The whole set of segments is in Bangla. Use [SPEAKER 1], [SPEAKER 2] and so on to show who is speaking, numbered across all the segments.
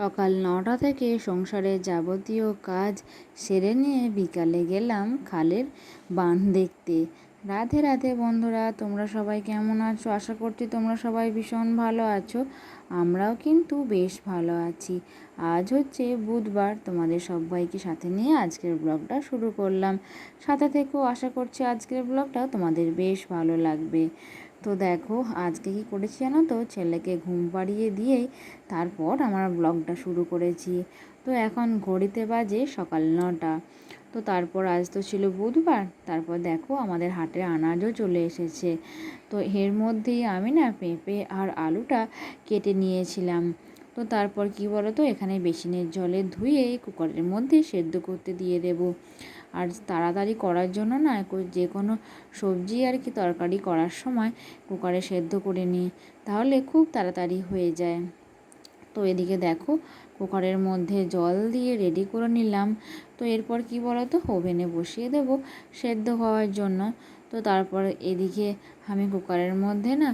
[SPEAKER 1] সকাল ৯টা থেকে সংসারের যাবতীয় কাজ সেরে নিয়ে বিকালে গেলাম খালের বাঁধ দেখতে। রাধে রাধে বন্ধুরা, তোমরা সবাই কেমন আছো? আশা করছি তোমরা সবাই ভীষণ ভালো আছো। আমরাও কিন্তু বেশ ভালো আছি। আজ হচ্ছে বুধবার, তোমাদের সবাইকে সাথে নিয়ে আজকের ব্লগটা শুরু করলাম। সাথে থেকেও আশা করছি আজকের ব্লগটা তোমাদের বেশ ভালো লাগবে। তো দেখো আজকে কি করেছি জানো তো, ছেলেকে ঘুম পাড়িয়ে দিয়েই তারপর আমার ব্লগটা শুরু করেছি। তো এখন ঘড়িতে বাজে সকাল 9টা। তো তারপর আজ তো ছিল বুধবার, তারপর দেখো আমাদের হাটের আনাজও চলে এসেছে। তো এর মধ্যেই আমি না পেঁপে আর আলুটা কেটে নিয়েছিলাম। তো তারপর কি বলো তো, এখানে বেসিনের জলে ধুয়ে কুকারের মধ্যে সেদ্ধ করতে দিয়ে দেবো। আর তাড়াতাড়ি করার জন্য না যে কোনো সবজি আর কি তরকারি করার সময় কুকারে সেদ্ধ করে নিই, তাহলে খুব তাড়াতাড়ি হয়ে যায়। তো এদিকে দেখো কুকারের মধ্যে জল দিয়ে রেডি করে নিলাম। তো এরপর কি বলো তো, ওভেনে বসিয়ে দেবো সেদ্ধ হওয়ার জন্য। তো তারপর এদিকে আমি কুকারের মধ্যে না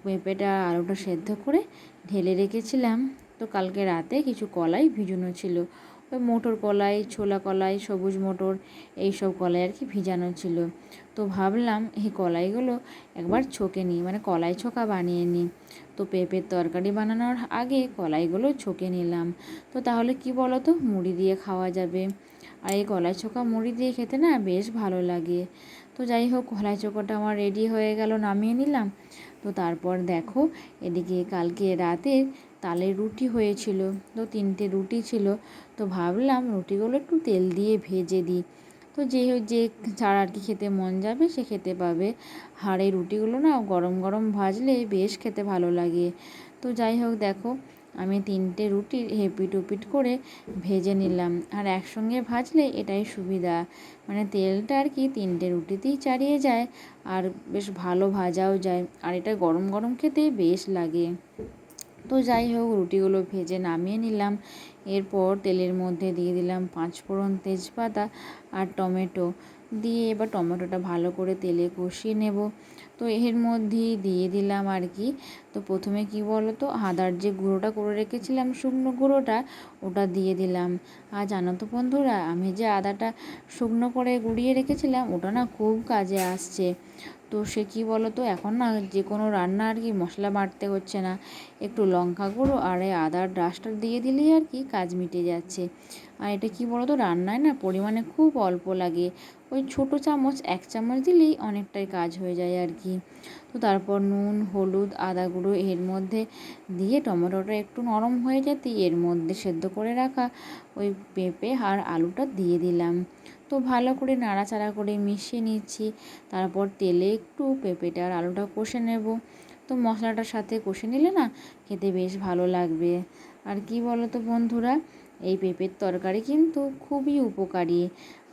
[SPEAKER 1] পেঁপেটা আলুটা সেদ্ধ করে ঢেলে রেখেছিলাম। তো কালকে রাতে কিছু কলাই ভিজানো ছিল, ওই মটর কলাই, ছোলা কলাই, সবুজ মটর, এইসব কলাই আর কি ভিজানো ছিল। তো ভাবলাম এই কলাইগুলো একবার ছকে নিই, মানে কলাই ছোকা বানিয়ে নিই। তো পেঁপের তরকারি বানানোর আগে কলাইগুলো ছকে নিলাম। তো তাহলে কি বলো তো, মুড়ি দিয়ে খাওয়া যাবে। আর এই কলাই ছোকা মুড়ি দিয়ে খেতে না বেশ ভালো লাগে। তো যাই হোক, কলাই চোখাটা আমার রেডি হয়ে গেল, নামিয়ে নিলাম। তো তারপর দেখো এদিকে কালকে রাতে তালের রুটি হয়েছিল। তো 3টে রুটি ছিল। তো ভাবলাম রুটিগুলো একটু তেল দিয়ে ভেজে দিই। তো যে যার আর কি খেতে মন যাবে সে খেতে পাবে। আর এই রুটিগুলো না গরম গরম ভাজলে বেশ খেতে ভালো লাগে। তো যাই হোক দেখো, আমি 3টে রুটি এপিট ওপিট করে ভেজে নিলাম। আর একসঙ্গে ভাজলে এটাই সুবিধা, মানে তেলটা আর কি 3টে রুটিতেই চালিয়ে যায়, আর বেশ ভালো ভাজাও যায়, আর এটা গরম গরম খেতে বেশ লাগে। তো যাই হোক, রুটিগুলো ভেজে নামিয়ে নিলাম। এরপর তেলের মধ্যে দিয়ে দিলাম 5 ফোড়ন, তেজপাতা আর টমেটো দিয়ে এবার টমেটোটা ভালো করে তেলে কষিয়ে নেব। তো এর মধ্যেই দিয়ে দিলাম আর কি, তো প্রথমে কি বলো তো, আদার যে গুঁড়োটা করে রেখেছিলাম শুকনো গুঁড়োটা, ওটা দিয়ে দিলাম। আর জানো তো বন্ধুরা, আমি যে আদাটা শুকনো করে গুঁড়িয়ে রেখেছিলাম ওটা না খুব কাজে আসছে। তো সে কী বলো তো, এখন না যে কোনো রান্না আর কি মশলা বাটতে হচ্ছে না, একটু লঙ্কা গুঁড়ো আর এই আদার ডাস্টার দিয়ে দিলেই আর কি কাজ মিটে যাচ্ছে। আর এটা কী বলো তো, রান্নায় না পরিমাণে খুব অল্প লাগে, ওই ছোটো চামচ 1 চামচ দিলেই অনেকটাই কাজ হয়ে যায় আর কি। তো তারপর নুন, হলুদ, আদা গুঁড়ো এর মধ্যে দিয়ে টমেটোটা একটু নরম হয়ে যেতেই এর মধ্যে সেদ্ধ করে রাখা ওই পেঁপে আর আলুটা দিয়ে দিলাম। তো ভালো করে নাড়াচাড়া করে মিশিয়ে নিচ্ছি। তারপর তেলে একটু পেঁপেটা আর আলুটা কষে নেব। তো মশলাটার সাথে কষে নিলে না খেতে বেশ ভালো লাগবে। আর কি বলো তো বন্ধুরা, এই পেঁপের তরকারি কিন্তু খুবই উপকারী।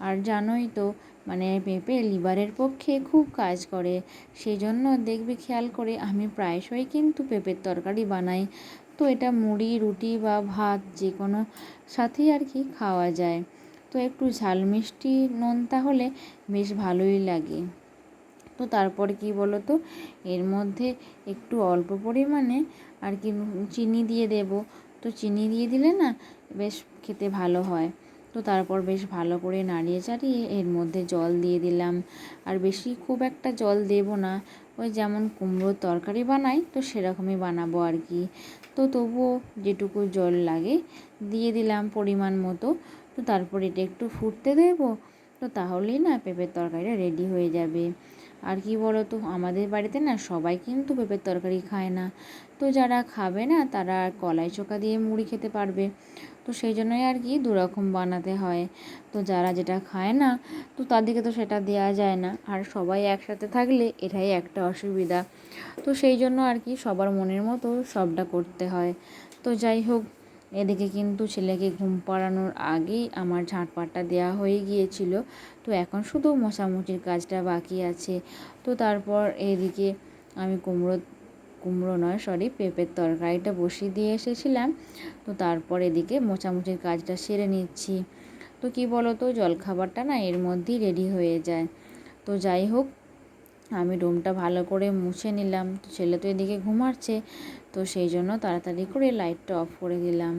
[SPEAKER 1] আর জানোই তো, মানে পেঁপে লিভারের পক্ষে খুব কাজ করে। সেই জন্য দেখবি খেয়াল করে আমি প্রায়শই কিন্তু পেঁপের তরকারি বানাই। তো এটা মুড়ি, রুটি বা ভাত যে কোনো সাথেই আর কি খাওয়া যায়। তো একটু ঝাল মিষ্টি নোনতা হলে বেশ ভালোই লাগে। তো তারপরে কি বলো তো, এর মধ্যে একটু অল্প পরিমাণে আর কি চিনি দিয়ে দেব। তো চিনি দিয়ে দিলে না বেশ খেতে ভালো হয়। তো তারপর বেশ ভালো করে নাড়িয়ে চাড়িয়ে এর মধ্যে জল দিয়ে দিলাম। আর বেশি খুব একটা জল দেব না, ওই যেমন কুমড়োর তরকারি বানাই তো সেরকমই বানাবো আর কি। তো তবুও যেটুকু জল লাগে দিয়ে দিলাম পরিমাণ মতো। তো তারপর এটা একটু ফুটতে দেবো। তো তাহলেই না পেঁপের তরকারিটা রেডি হয়ে যাবে। আর কি বলো তো, আমাদের বাড়িতে না সবাই কিন্তু পেঁপের তরকারি খায় না। তো যারা খাবে না তারা কলাই চোখা দিয়ে মুড়ি খেতে পারবে। তো সেই জন্যই আর কি দুরকম বানাতে হয়। তো যারা যেটা খায় না, তো তাদেরকে তো সেটা দেওয়া যায় না। আর সবাই একসাথে থাকলে এটাই একটা অসুবিধা। তো সেই জন্য আর কি সবার মনের মতো সবটা করতে হয়। তো যাই হোক, এদিকে কিন্তু ছেলেকে ঘুম পাড়ানোর আগেই আমার ঝাঁটপাটটা দেওয়া হয়ে গিয়েছিল। তো এখন শুধু মোছামুছির কাজটা বাকি আছে। তো তারপর এদিকে আমি কুমড়ো নয় সরি পেঁপের তরকারিটা বসিয়ে দিয়ে এসেছিলাম। তো তারপর এদিকে মোছামুছির কাজটা সেরে নিচ্ছি। তো কি বলো তো, জলখাবারটা না এর মধ্যেই রেডি হয়ে যায়। তো যাই হোক, আমি রুমটা ভালো করে মুছে নিলাম। তো ছেলে তো এদিকে ঘুমাচ্ছে, তো সেই জন্য তাড়াতাড়ি করে লাইটটা অফ করে দিলাম।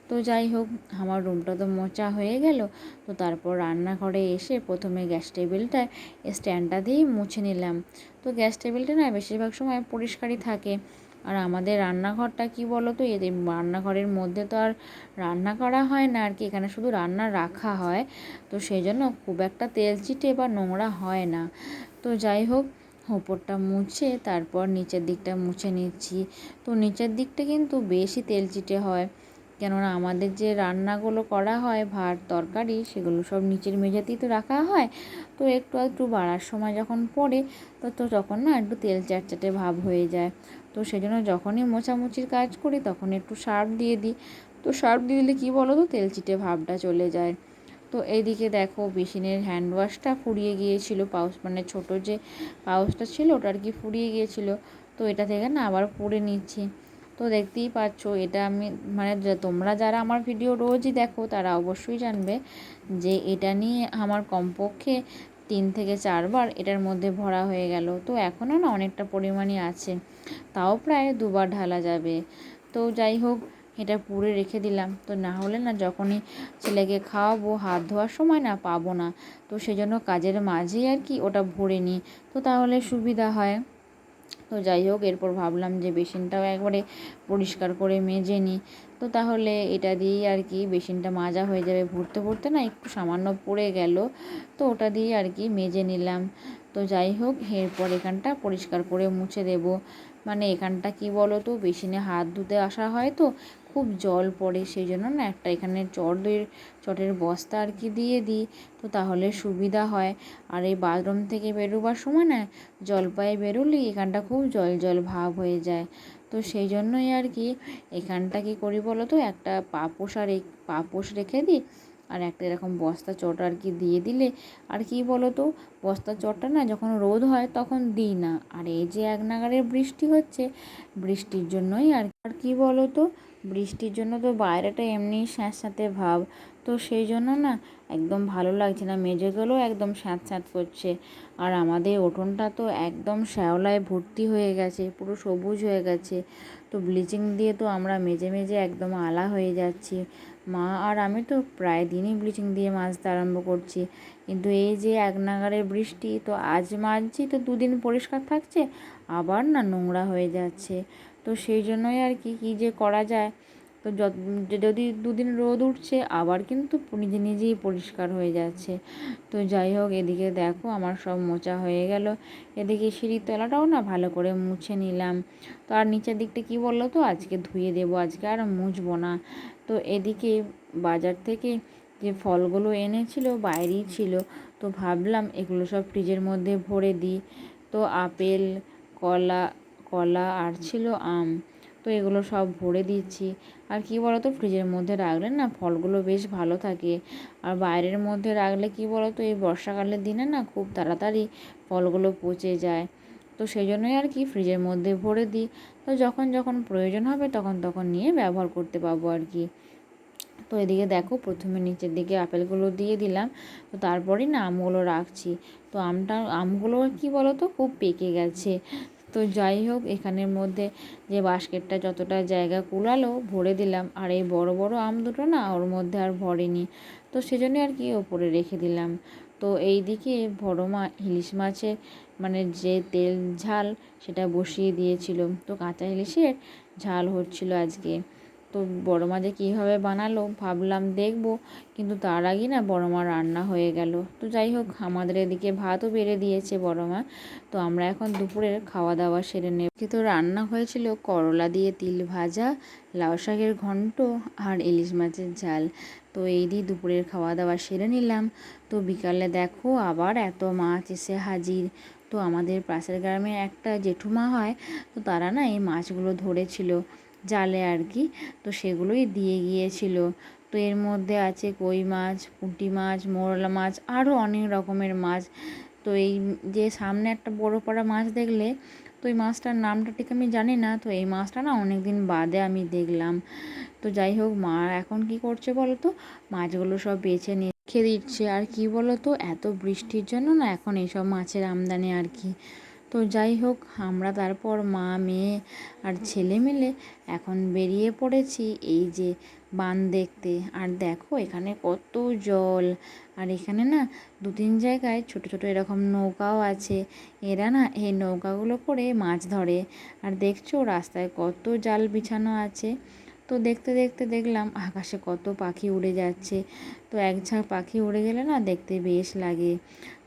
[SPEAKER 1] তো যাই হোক, আমার রুমটা তো মোছা হয়ে গেল। তো তারপর রান্নাঘরে এসে প্রথমে গ্যাস টেবিলটায় স্ট্যান্ডটা দিয়েই মুছে নিলাম। তো গ্যাস টেবিলটা না বেশিরভাগ সময় পরিষ্কারই থাকে। আর আমাদের রান্নাঘরটা কি বলো তো, এদের রান্নাঘরের মধ্যে তো আর রান্না করা হয় না আর কি, এখানে শুধু রান্না রাখা হয়। তো সেই জন্য খুব একটা তেল চিটে বা নোংরা হয় না। তো যাই হোক, ওপরটা মুছে তারপর নিচের দিকটা মুছে নিচ্ছি। তো নিচের দিকটা কিন্তু বেশি তেল চিটে হয়, কেননা আমাদের যে রান্নাগুলো করা হয় ভাত তরকারি সেগুলো সব নিচের মেঝেতেই তো রাখা হয়। তো একটু একটু বাড়ার সময় যখন পড়ে তো তখন না একটু তেল চ্যাটচ্যাটে ভাব হয়ে যায়। তো সেই জন্য যখনই মোছামুছির কাজ করি তখন একটু সার্ফ দিয়ে দিই। তো সার্ফ দিয়ে দিলে কী বলো তো, তেল চিটে ভাবটা চলে যায়। তো এইদিকে দেখো, বেসিনের হ্যান্ড ওয়াশটা ফুরিয়ে গিয়েছিল, পাউচ মানে ছোটো যে পাউচটা ছিল ওটা আর কি ফুরিয়ে গিয়েছিল। তো এটা থেকে না আবার পুড়ে নিচ্ছি। তো দেখতেই পাচ্ছ, এটা আমি মানে তোমরা যারা আমার ভিডিও রোজই দেখো তারা অবশ্যই জানবে যে এটা নিয়ে আমার কমপক্ষে 3 থেকে 4 বার এটার মধ্যে ভরা হয়ে গেল। তো এখনও না অনেকটা পরিমাণই আছে, তাও প্রায় 2 বার ঢালা যাবে। তো যাই হোক, এটা পুড়ে রেখে দিলাম। তো না হলে না যখনই ছেলেকে খাওয়াবো হাত ধোয়ার সময় না পাবো না। তো সেজন্য কাজের মাঝেই আর কি ওটা ভরে নিই, তো তাহলে সুবিধা হয়। তো যাই হোক, এরপর ভাবলাম যে বেসিনটাও একবারে পরিষ্কার করে মেজে নিই। তো তাহলে এটা দিয়েই আর কি বেসিনটা মাজা হয়ে যাবে। ভরতে ভরতে না একটু সামান্য পড়ে গেল, তো ওটা দিয়ে আর কি মেজে নিলাম। তো যাই হোক, এরপর এখানটা পরিষ্কার করে মুছে দেব। মানে এখানটা কি বলো তো, বেসিনে হাত ধুতে আসা হয় তো খুব জল পড়ে, সেই জন্য না একটা এখানে চটের বস্তা আর কি দিয়ে দিই, তো তাহলে সুবিধা হয়। আর এই বাথরুম থেকে বেরোবার সময় না জল পায়ে বেরোলেই এখানটা খুব জল জল ভাব হয়ে যায়। তো সেই জন্যই আর কি এখানটা কী করি বলো তো, একটা পাপোশ রেখে দিই, আর একটা এরকম বস্তা চট আর কি দিয়ে দিলে, আর কি বলো তো, বস্তা চটটা না যখন রোদ হয় তখন দিই না। আর এই যে এক নাগাড়ে বৃষ্টি হচ্ছে, বৃষ্টির জন্যই আর কি বলো তো, বৃষ্টির জন্য তো বাইরেটা এমনিই স্যাঁতস্যাঁতে ভাব। তো সেই জন্য না একদম ভালো লাগছে না, মেঝেগুলো একদম স্যাঁত করছে। আর আমাদের উঠোনটা তো একদম শ্যাওলায় ভর্তি হয়ে গেছে, পুরো সবুজ হয়ে গেছে। তো ব্লিচিং দিয়ে তো আমরা মেজে মেজে একদম আলা হয়ে যাচ্ছি। মা আর আমি তো প্রায় দিনই ব্লিচিং দিয়ে মাজতে আরম্ভ করছি, কিন্তু এই যে এক নাগাড়ে বৃষ্টি, তো আজ মাজছি তো 2 দিন পরিষ্কার থাকছে, আবার না নোংরা হয়ে যাচ্ছে। তো সেই জন্যই আর কি কী যে করা যায়। তো যদি 2 দিন রোদ উঠছে আবার কিন্তু নিজে নিজেই পরিষ্কার হয়ে যাচ্ছে। তো যাই হোক, এদিকে দেখো আমার সব মোছা হয়ে গেল। এদিকে সিঁড়ির তলাটাও না ভালো করে মুছে নিলাম। তো আর নিচের দিকটা কি বললো তো, আজকে ধুয়ে দেবো, আজকে আর মুছবো না। তো এদিকে বাজার থেকে যে ফলগুলো এনেছিল বাইরেই ছিল, তো ভাবলাম এগুলো সব ফ্রিজের মধ্যে ভরে দিই। তো আপেল, কলা কলা আর ছিল আম, তো এগুলো সব ভরে দিচ্ছি। আর কি বলো তো, ফ্রিজের মধ্যে রাখলে না ফলগুলো বেশ ভালো থাকে। আর বাইরের মধ্যে রাখলে কি বলো তো, এই বর্ষাকালের দিনে না খুব তাড়াতাড়ি ফলগুলো পচে যায়। তো সেই জন্যই আর কি ফ্রিজের মধ্যে ভরে দিই। তো যখন যখন প্রয়োজন হবে তখন তখন নিয়ে ব্যবহার করতে পারবো আর কি। তো এদিকে দেখো, প্রথমে নিচের দিকে আপেলগুলো দিয়ে দিলাম, তো তারপরেই না আমগুলো রাখছি। তো আমগুলো কি বলো তো খুব পেকে গেছে। তো যাই হোক, এখানের মধ্যে যে বাস্কেটটা যতটা জায়গা কুলালো ভরে দিলাম, আর এই বড় বড় আম দুটো না ওর মধ্যে আর ভরেনি, তো সেজন্য আর কি ওপরে রেখে দিলাম। তো এই দিকে বড় মা ইলিশ মাছের মানে যে তেল ঝাল সেটা বসিয়ে দিয়েছিল, তো কাঁচা ইলিশের ঝাল হচ্ছিল আজকে। তো বড় মা যে কীভাবে বানালো ভাবলাম দেখব, কিন্তু তার আগে না বড় মা রান্না হয়ে গেল। তো যাই হোক, আমাদের এদিকে ভাতও বেড়ে দিয়েছে বড় মা। তো আমরা এখন দুপুরের খাওয়া দাওয়া সেরে নেব। কিন্তু রান্না হয়েছিল করলা দিয়ে তিল ভাজা, লাউ শাকের ঘন্ট আর ইলিশ মাছের ঝাল। তো এই দিয়ে দুপুরের খাওয়া দাওয়া সেরে নিলাম। তো বিকালে দেখো আবার এত মাছ এসে হাজির। তো আমাদের পাশের গ্রামে একটা জেঠুমা হয়, তো তারা না এই মাছগুলো ধরেছিল জালে আর কি, তো সেগুলোই দিয়ে গিয়েছিল। তো এর মধ্যে আছে কই মাছ, পুঁটি মাছ, মোরলা মাছ, আরও অনেক রকমের মাছ। তো এই যে সামনে একটা বড় পাড়া মাছ দেখলে, তো এই মাছটার নামটা ঠিক আমি জানি না। তো এই মাছটা না অনেক দিন বাদে আমি দেখলাম। তো যাই হোক, মা এখন কি করছে বলো তো, মাছগুলো সব বেছে নিয়ে রেখে দিচ্ছে। আর কি বলো তো, এত বৃষ্টির জন্য না এখন এইসব মাছের আমদানি আর কি। তো যাই হোক, আমরা তারপর মা মেয়ে আর ছেলে মিলে এখন বেরিয়ে পড়েছি এই যে বাঁধ দেখতে। আর দেখো এখানে কত জল, আর এখানে না 2-3 জায়গায় ছোট ছোট এরকম নৌকাও আছে। এরা না এই নৌকাগুলো করে মাছ ধরে। আর দেখছো রাস্তায় কত জাল বিছানো আছে। তো দেখতে দেখতে দেখলাম আকাশে কত পাখি উড়ে যাচ্ছে। তো এক ঝাঁক পাখি উড়ে গেলে না দেখতে বেশ লাগে।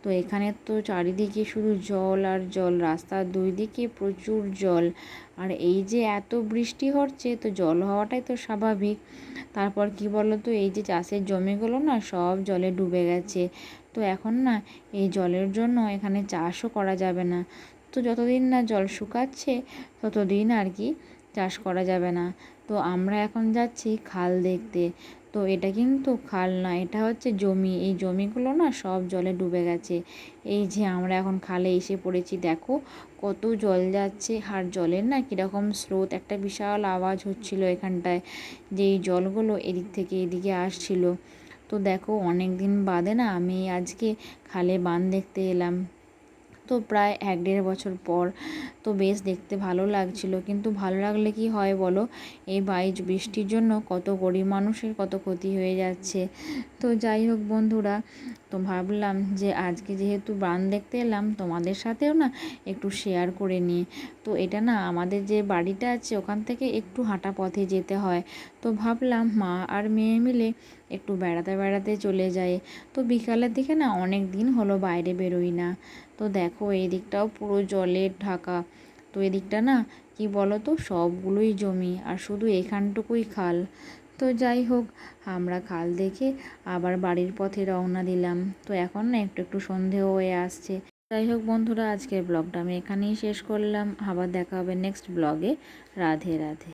[SPEAKER 1] তো এখানে তো চারিদিকে শুধু জল আর জল, রাস্তার 2 দিকে প্রচুর জল। আর এই যে এত বৃষ্টি হচ্ছে, তো জল হওয়াটাই তো স্বাভাবিক। তারপর কি বলো তো, এই যে চাষের জমিগুলো না সব জলে ডুবে গেছে। তো এখন না এই জলের জন্য এখানে চাষও করা যাবে না। তো যতদিন না জল শুকাচ্ছে ততদিন আর কি চাষ করা যাবে না। তো আমরা এখন যাচ্ছি খাল দেখতে। তো এটা কিন্তু খাল না, এটা হচ্ছে জমি। এই জমিগুলো না সব জলে ডুবে গেছে। এই যে আমরা এখন খালে এসে পড়েছি, দেখো কত জল যাচ্ছে। আর জলের না কীরকম স্রোত, একটা বিশাল আওয়াজ হচ্ছিল এখানটায়, যে এই জলগুলো এদিক থেকে এদিকে আসছিল। তো দেখো অনেক দিন বাদে না আমি আজকে খালে বাঁধ দেখতে এলাম। তো প্রায় 1-1.5 বছর পর। তো বেশ দেখতে ভালো লাগছিল, কিন্তু ভালো লাগলে কি হয় বলো, এই বৃষ্টির জন্য কত গরিব মানুষের কত ক্ষতি হয়ে যাচ্ছে। তো যাই হোক বন্ধুরা, তো ভাবলাম যে আজকে যেহেতু বাঁধ দেখতে এলাম, তোমাদের সাথেও না একটু শেয়ার করে নিই। তো এটা না আমাদের যে বাড়িটা আছে ওখান থেকে একটু হাঁটা পথে যেতে হয়। তো ভাবলাম মা আর মেয়ে মিলে একটু বেড়াতে বেড়াতে চলে যায়। তো বিকালের দিকে না অনেক দিন হলো বাইরে বেরোই না। তো দেখো এই দিকটাও পুরো জলের ঢাকা। তো এদিকটা না কি বলো তো, সবগুলোই জমি, আর শুধু এখানটুকুই খাল। তো যাই হোক, আমরা খাল দেখে আবার বাড়ির পথে রওনা দিলাম। তো এখন না একটু একটু সন্ধেও হয়ে আসছে। যাই হোক বন্ধুরা, আজকের ব্লগটা আমি এখানেই শেষ করলাম। আবার দেখা হবে নেক্সট ব্লগে। রাধে রাধে।